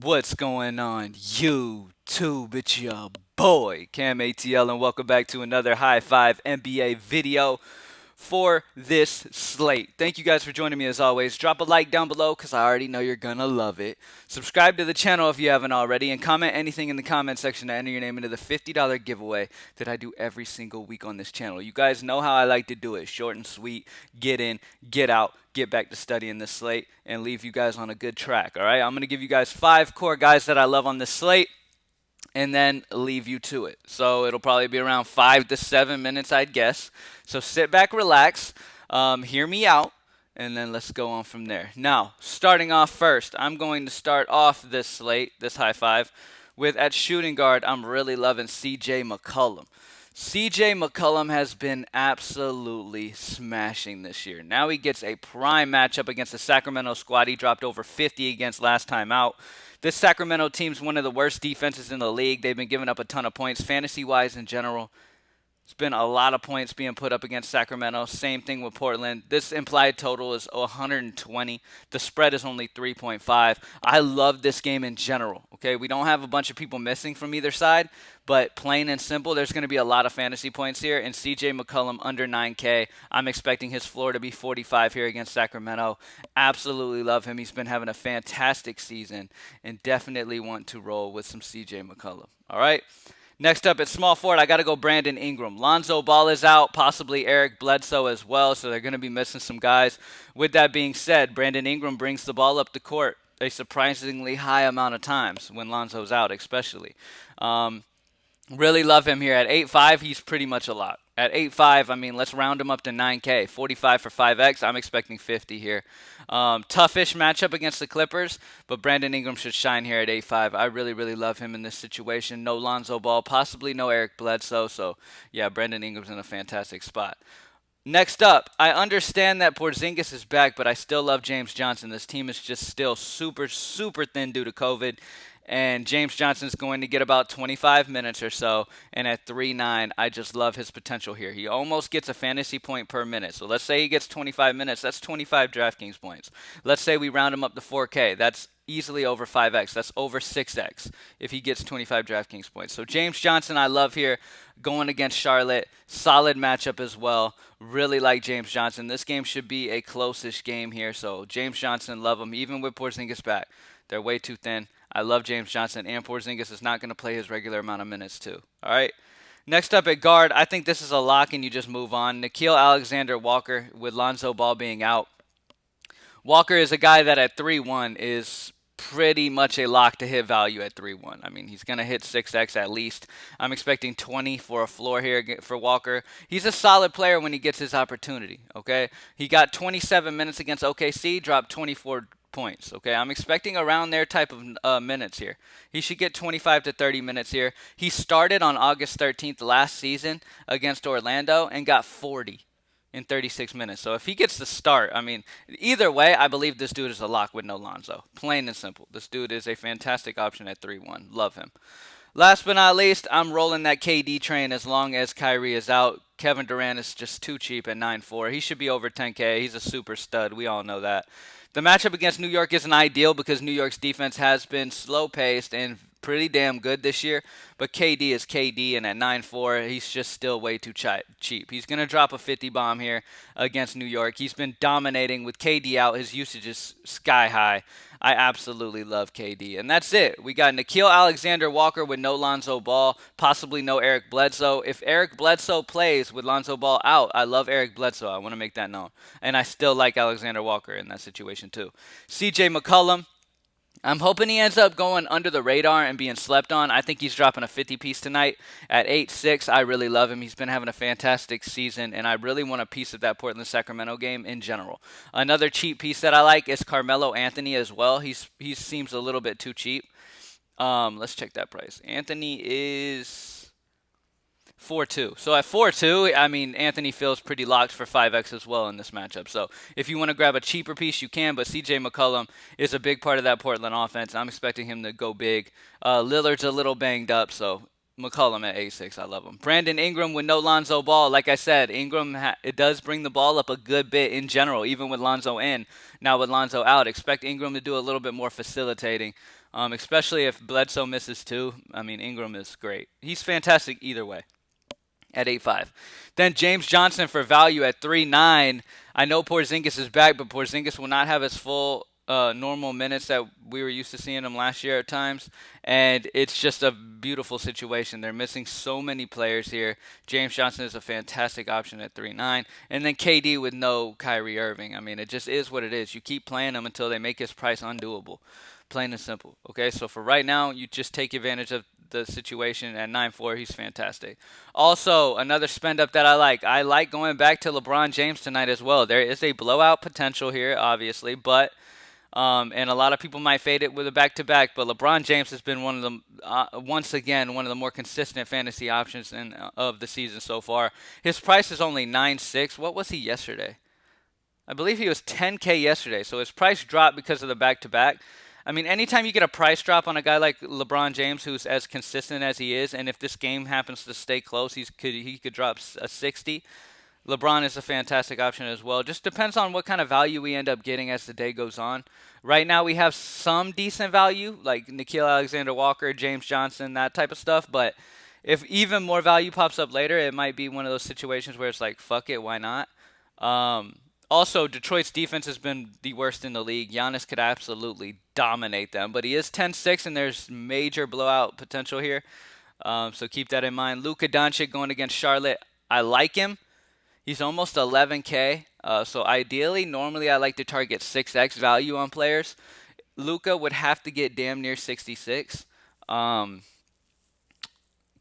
What's going on, YouTube? It's your boy, CamATL, and welcome back to another High Five NBA video for this slate. Thank you guys for joining me as always. Drop a like down below because I already know you're going to love it. Subscribe to the channel if you haven't already, and comment anything in the comment section to enter your name into the $50 giveaway that I do every single week on this channel. You guys know how I like to do it. Short and sweet, get in, get out, get back to studying this slate, and leave you guys on a good track. All right, I'm going to give you guys 5 core guys that I love on this slate and then leave you to it. So it'll probably be around 5 to 7 minutes, I'd guess. So sit back, relax, hear me out, and then let's go on from there. Now, starting off first, I'm going to start off this slate, this high five, with at shooting guard, I'm really loving CJ McCollum. CJ McCollum has been absolutely smashing this year. Now he gets a prime matchup against the Sacramento squad. He dropped over 50 against last time out. This Sacramento team's one of the worst defenses in the league. They've been giving up a ton of points, fantasy-wise in general. It's been a lot of points being put up against Sacramento. Same thing with Portland. This implied total is 120. The spread is only 3.5. I love this game in general. Okay, we don't have a bunch of people missing from either side, but plain and simple, there's going to be a lot of fantasy points here. And CJ McCollum under 9K. I'm expecting his floor to be 45 here against Sacramento. Absolutely love him. He's been having a fantastic season and definitely want to roll with some CJ McCollum. All right. Next up at small forward, I got to go Brandon Ingram. Lonzo Ball is out, possibly Eric Bledsoe as well, so they're going to be missing some guys. With that being said, Brandon Ingram brings the ball up the court a surprisingly high amount of times when Lonzo's out, especially. Really love him here. At 8.5, he's pretty much a lot. At 8.5, I mean, let's round him up to 9K. 45 for 5X. I'm expecting 50 here. Toughish matchup against the Clippers, but Brandon Ingram should shine here at 8.5. I really, really love him in this situation. No Lonzo Ball, possibly no Eric Bledsoe. So, yeah, Brandon Ingram's in a fantastic spot. Next up, I understand that Porzingis is back, but I still love James Johnson. This team is just still super, super thin due to COVID. And James Johnson's going to get about 25 minutes or so. And at 3.9, I just love his potential here. He almost gets a fantasy point per minute. So let's say he gets 25 minutes. That's 25 DraftKings points. Let's say we round him up to 4K. That's easily over 5X. That's over 6X if he gets 25 DraftKings points. So James Johnson, I love here going against Charlotte. Solid matchup as well. Really like James Johnson. This game should be a close-ish game here. So James Johnson, love him. Even with Porzingis back, they're way too thin. I love James Johnson, and Porzingis is not going to play his regular amount of minutes too. All right. Next up at guard, I think this is a lock, and you just move on. Nickeil Alexander-Walker with Lonzo Ball being out. Walker is a guy that at 3.1 is pretty much a lock to hit value at 3.1. I mean, he's going to hit 6X at least. I'm expecting 20 for a floor here for Walker. He's a solid player when he gets his opportunity, okay? He got 27 minutes against OKC, dropped 24 points, okay? I'm expecting around their type of minutes here. He should get 25 to 30 minutes here. He started on August 13th last season against Orlando and got 40 in 36 minutes. So if he gets the start, I mean, either way, I believe this dude is a lock with no Lonzo. Plain and simple. This dude is a fantastic option at 3.1. Love him. Last but not least, I'm rolling that KD train as long as Kyrie is out. Kevin Durant is just too cheap at 9.4. He should be over 10K. He's a super stud. We all know that. The matchup against New York isn't ideal because New York's defense has been slow-paced and pretty damn good this year, but KD is KD, and at 9.4, he's just still way too cheap. He's going to drop a 50 bomb here against New York. He's been dominating with KD out. His usage is sky high. I absolutely love KD. And that's it. We got Nickeil Alexander-Walker with no Lonzo Ball, possibly no Eric Bledsoe. If Eric Bledsoe plays with Lonzo Ball out, I love Eric Bledsoe. I want to make that known. And I still like Alexander-Walker in that situation too. CJ McCollum, I'm hoping he ends up going under the radar and being slept on. I think he's dropping a 50 piece tonight at 8.6. I really love him. He's been having a fantastic season, and I really want a piece of that Portland-Sacramento game in general. Another cheap piece that I like is Carmelo Anthony as well. He seems a little bit too cheap. Let's check that price. Anthony is 4.2. So at 4.2, I mean, Anthony feels pretty locked for 5X as well in this matchup. So if you want to grab a cheaper piece, you can, but CJ McCollum is a big part of that Portland offense. I'm expecting him to go big. Lillard's a little banged up, so McCollum at 86. I love him. Brandon Ingram with no Lonzo Ball. Like I said, Ingram it does bring the ball up a good bit in general, even with Lonzo in. Now with Lonzo out, expect Ingram to do a little bit more facilitating, especially if Bledsoe misses too. I mean, Ingram is great. He's fantastic either way at 8.5. Then James Johnson for value at 3.9. I know Porzingis is back, but Porzingis will not have his full normal minutes that we were used to seeing him last year at times. And it's just a beautiful situation. They're missing so many players here. James Johnson is a fantastic option at 3.9. And then KD with no Kyrie Irving. I mean, it just is what it is. You keep playing him until they make his price undoable. Plain and simple. Okay, so for right now, you just take advantage of the situation at 9.4. He's fantastic. Also, another spend up that I like. I like going back to LeBron James tonight as well. There is a blowout potential here, obviously, but and a lot of people might fade it with a back-to-back. But LeBron James has been one of the once again one of the more consistent fantasy options of the season so far. His price is only 9.6. What was he yesterday? I believe he was 10K yesterday. So his price dropped because of the back-to-back. I mean, anytime you get a price drop on a guy like LeBron James, who's as consistent as he is, and if this game happens to stay close, he could drop a 60. LeBron is a fantastic option as well. Just depends on what kind of value we end up getting as the day goes on. Right now, we have some decent value, like Nickeil Alexander-Walker, James Johnson, that type of stuff. But if even more value pops up later, it might be one of those situations where it's like, fuck it, why not? Also, Detroit's defense has been the worst in the league. Giannis could absolutely dominate them, but he is 10-6, and there's major blowout potential here. So keep that in mind. Luka Doncic going against Charlotte. I like him. He's almost 11K. So ideally, normally I like to target 6x value on players. Luka would have to get damn near 66. Can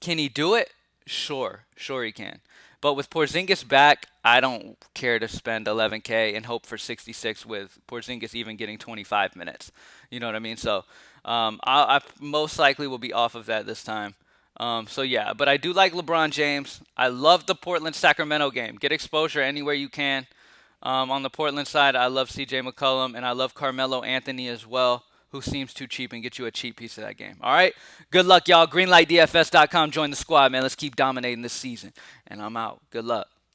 he do it? Sure he can. But with Porzingis back, I don't care to spend 11K and hope for 66 with Porzingis even getting 25 minutes. You know what I mean? So I most likely will be off of that this time. So yeah, but I do like LeBron James. I love the Portland-Sacramento game. Get exposure anywhere you can. On the Portland side, I love CJ McCollum, and I love Carmelo Anthony as well, who seems too cheap, and get you a cheap piece of that game. All right? Good luck, y'all. GreenlightDFS.com. Join the squad, man. Let's keep dominating this season. And I'm out. Good luck.